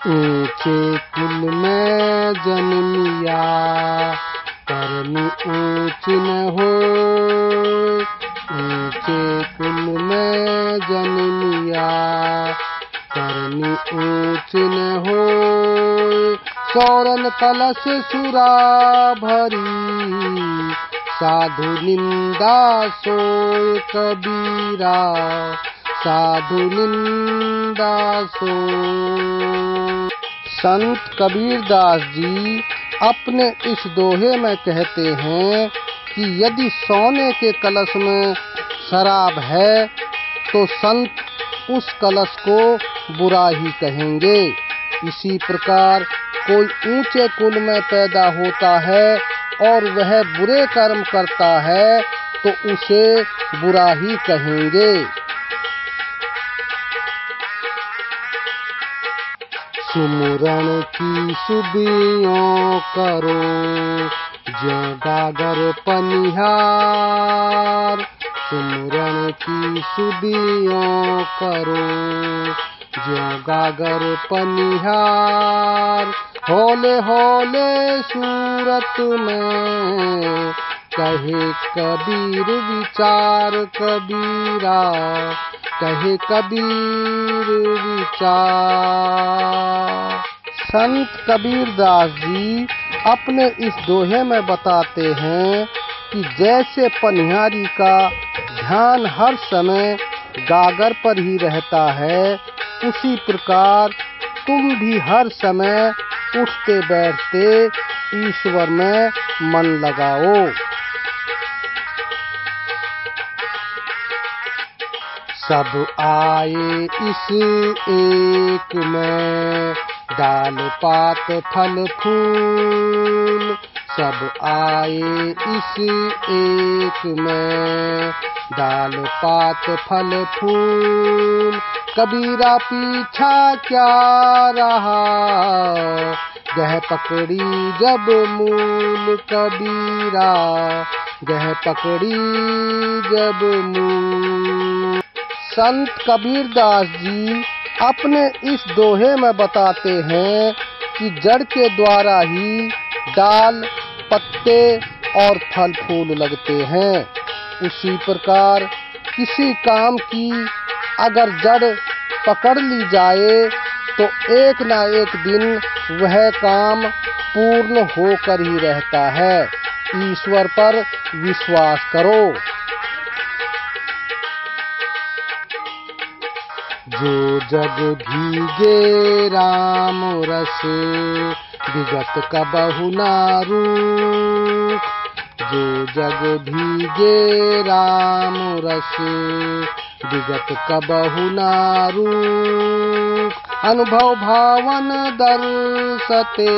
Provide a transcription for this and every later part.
ऊंचे कुल में जन्मिया करनी ऊंच न हो। ऊंचे कुल में जन्मिया करनी ऊंच न हो। सौरन कलश सुरा भरी साधु निंदा सोय कबीरा। साधु निंदा सोय। संत कबीरदास जी अपने इस दोहे में कहते हैं कि यदि सोने के कलश में शराब है तो संत उस कलश को बुरा ही कहेंगे। इसी प्रकार कोई ऊंचे कुल में पैदा होता है और वह बुरे कर्म करता है तो उसे बुरा ही कहेंगे। सुमुरन की सुबियों करो ज्यों गागर पनिहार। सुमुरन की सुबियों करो ज्यों गागर पनिहार। होले होले सूरत में कहे कबीर विचार कबीरा। कहे कबीर विचार। संत कबीरदास जी अपने इस दोहे में बताते हैं कि जैसे पनिहारी का ध्यान हर समय गागर पर ही रहता है, उसी प्रकार तुम भी हर समय उठते बैठते ईश्वर में मन लगाओ। सब आए इस एक में डाल पात फल फूल। सब आए इस एक में डाल पात फल फूल। कबीरा पीछा क्या रहा गह पकड़ी जब मूल कबीरा। गह पकड़ी जब मूल। संत कबीरदास जी अपने इस दोहे में बताते हैं कि जड़ के द्वारा ही डाल पत्ते और फल फूल लगते हैं। उसी प्रकार किसी काम की अगर जड़ पकड़ ली जाए तो एक ना एक दिन वह काम पूर्ण होकर ही रहता है। ईश्वर पर विश्वास करो। जो जग भीगे राम रस विगत कबहु ना रूख। जो जग भीगे राम रस विगत कबहु ना रूख। अनुभव भावन दर्शते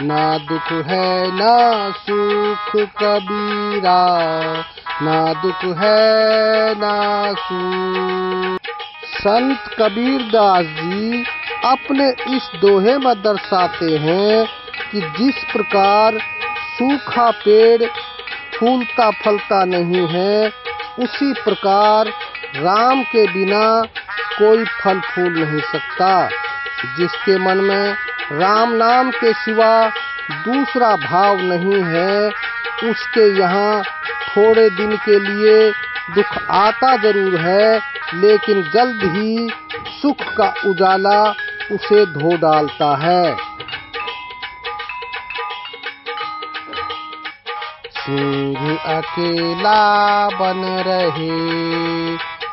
ना दुख है ना सुख कबीरा। ना दुख है ना सुख। संत कबीरदास जी अपने इस दोहे में दर्शाते हैं कि जिस प्रकार सूखा पेड़ फूलता फलता नहीं है, उसी प्रकार राम के बिना कोई फल फूल नहीं सकता। जिसके मन में राम नाम के सिवा दूसरा भाव नहीं है, उसके यहाँ थोड़े दिन के लिए दुख आता जरूर है, लेकिन जल्द ही सुख का उजाला उसे धो डालता है। सिंह अकेला बन रहे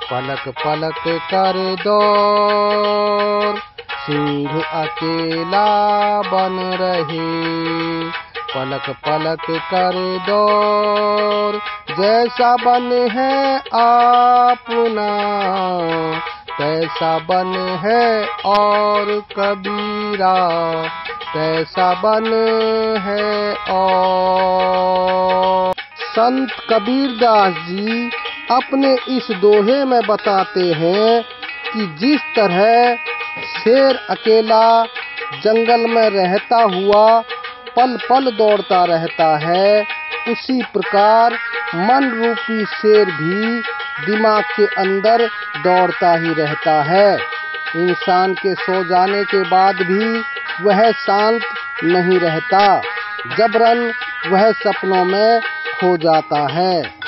पलक पलक कर दौर। सिंह अकेला बन रहे पलक पलक कर दौर। जैसा बन है अपना तैसा बन है और कबीरा। तैसा बन है और। संत कबीरदास जी अपने इस दोहे में बताते हैं कि जिस तरह शेर अकेला जंगल में रहता हुआ पल पल दौड़ता रहता है, उसी प्रकार मन रूपी शेर भी दिमाग के अंदर दौड़ता ही रहता है। इंसान के सो जाने के बाद भी वह शांत नहीं रहता, जबरन वह सपनों में खो जाता है।